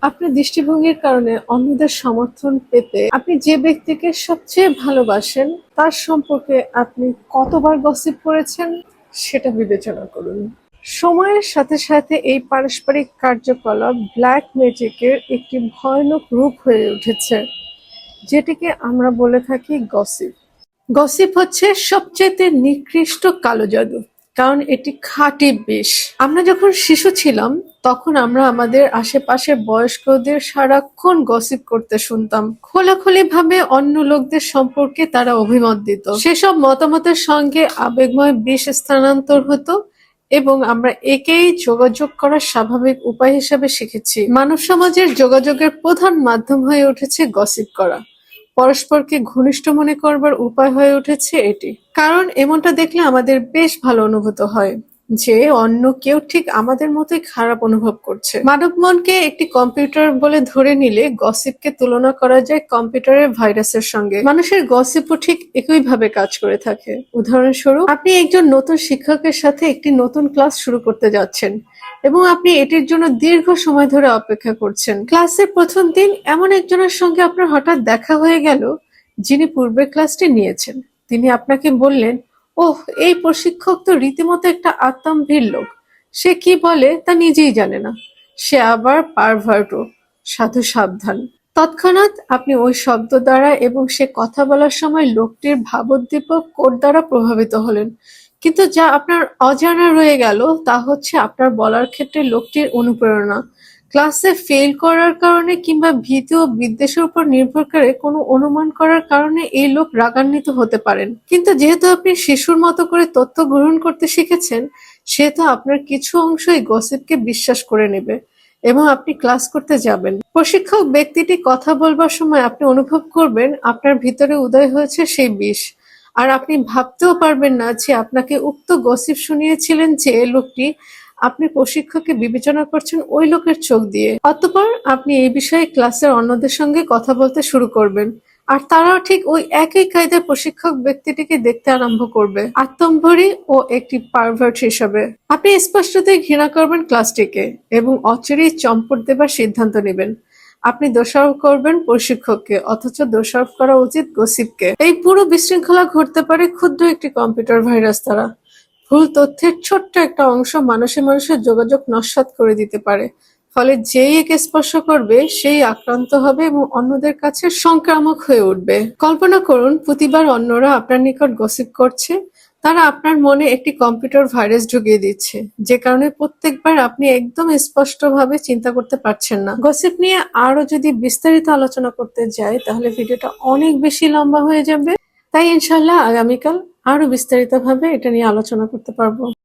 আপনার দৃষ্টিভঙ্গির কারণে অন্যদের সমর্থন পেতে আপনি যে ব্যক্তিকে সবচেয়ে ভালোবাসেন তার সম্পর্কে আপনি কতবার গসিপ করেছেন সেটা বিবেচনা করুন। সময়ের সাথে সাথে এই পারস্পরিক কার্যকলাপ ব্ল্যাক ম্যাজিকের একটি ভয়ানক রূপ হয়ে উঠেছে, যেটিকে আমরা বলে থাকি গসিপ। গসিপ হচ্ছে সবচেয়ে নিকৃষ্ট কালো জাদু, কারণ এটি খাঁটি বিষ। আমরা যখন শিশু ছিলাম তখন আমরা আমাদের আশেপাশের বয়স্কদের সারাক্ষণ গসিপ করতে শুনতাম। খোলাখুলি ভাবে অন্য লোকদের সম্পর্কে তারা অভিমত দিত। সেসব মতামতের সঙ্গে আবেগময় বিষ স্থানান্তর হতো এবং আমরা একেই যোগাযোগ করার স্বাভাবিক উপায় হিসেবে শিখেছি। মানব সমাজের যোগাযোগের প্রধান মাধ্যম হয়ে উঠেছে গসিপ করা। পরস্পরকে ঘনিষ্ঠ মনে করবার উপায় হয়ে উঠেছে এটি। কারণ এমনটা দেখলে আমাদের বেশ ভালো অনুভূত হয় যে অন্য কেউ ঠিক আমাদের মতোই খারাপ অনুভব করছে। মানব মনকে একটি কম্পিউটার বলে ধরে নিলে গসিপকে তুলনা করা যায় কম্পিউটারের ভাইরাসের সঙ্গে। মানুষের গসিপও ঠিক একইভাবে কাজ করে থাকে। উদাহরণস্বরূপ, আপনি একজন নতুন শিক্ষকের সাথে একটি নতুন ক্লাস শুরু করতে যাচ্ছেন এবং আপনি এটির জন্য দীর্ঘ সময় ধরে অপেক্ষা করছেন। ক্লাসের প্রথম দিন এমন একজনের সঙ্গে আপনার হঠাৎ দেখা হয়ে গেল যিনি পূর্বের ক্লাসটি নিয়েছেন। তিনি আপনাকে বললেন, ওহ, এই প্রশিক্ষক তো রীতিমতো একটা আত্মম্ভীর লোক। সে কি বলে তা নিজেই জানে না। সে আবার পারভার্টও। সাধু সাবধান। তৎক্ষণাৎ আপনি ওই শব্দ দ্বারা এবং সে কথা বলার সময় লোকটির ভাবোদ্দীপক কোড দ্বারা প্রভাবিত হলেন। কিন্তু যা আপনার অজানা রয়ে গেল তা হচ্ছে আপনার বলার ক্ষেত্রে লোকটির অনুপ্রেরণা। ক্লাসে ফেল করার কারণে কিংবা ভীতি ও বিদ্বেষের উপর নির্ভর করে কোনো অনুমান করার কারণে এই লোক রাগান্বিত হতে পারেন। কিন্তু যেহেতু আপনি শিশুর মতো করে তথ্য গ্রহণ করতে শিখেছেন, সেহেতু আপনার কিছু অংশই গসিপকে বিশ্বাস করে নেবে এবং আপনি ক্লাস করতে যাবেন। প্রশিক্ষক ব্যক্তিটি কথা বলবার সময় আপনি অনুভব করবেন আপনার ভিতরে উদয় হয়েছে সেই বিষ। আর আপনি ভাবতেও পারবেন না যে আপনাকে উক্ত গসিপ শুনিয়েছিলেন যে লোকটি, আপনি প্রশিক্ষককে বিবেচনা করছেন ওই লোকের চোখ দিয়ে। অতঃপর আপনি এই বিষয়ে ক্লাসের অন্যদের সঙ্গে কথা বলতে শুরু করবেন, আর তারাও ঠিক ওই একই কায়দায় প্রশিক্ষক ব্যক্তিটিকে দেখতে আরম্ভ করবে, আত্মম্ভরী ও একটি পারভার্ট হিসাবে। আপনি স্পষ্টতই ঘৃণা করবেন ক্লাসটিকে এবং অচিরেই চম্পট দেবার সিদ্ধান্ত নেবেন। আপনি দোষারোপ করবেন প্রশিক্ষককে, অথচ দোষারোপ করা উচিত গসিপকে। এই পুরো বিশৃঙ্খলা ঘটতে পারে ক্ষুদ্র একটি কম্পিউটার ভাইরাস দ্বারা। ভুল তথ্যের ছোট্ট একটা অংশ মানুষের যোগাযোগ নস্যাৎ করে দিতে পারে। ফলে যেই একে স্পর্শ করবে সেই আক্রান্ত হবে এবং অন্যদের কাছে সংক্রামক হয়ে উঠবে। কল্পনা করুন, প্রতিবার অন্যরা আপনার নিকট গসিপ করছে, তারা আপনার মনে একটি কম্পিউটার ভাইরাস ঢুকিয়ে দিচ্ছে, যে কারণে প্রত্যেকবার আপনি একদম স্পষ্টভাবে চিন্তা করতে পারছেন না। গসিপ নিয়ে আরো যদি বিস্তারিত আলোচনা করতে যাই তাহলে ভিডিওটা অনেক বেশি লম্বা হয়ে যাবে। তাই ইনশাল্লাহ আগামীকাল আরো বিস্তারিতভাবে এটা নিয়ে আলোচনা করতে পারবো।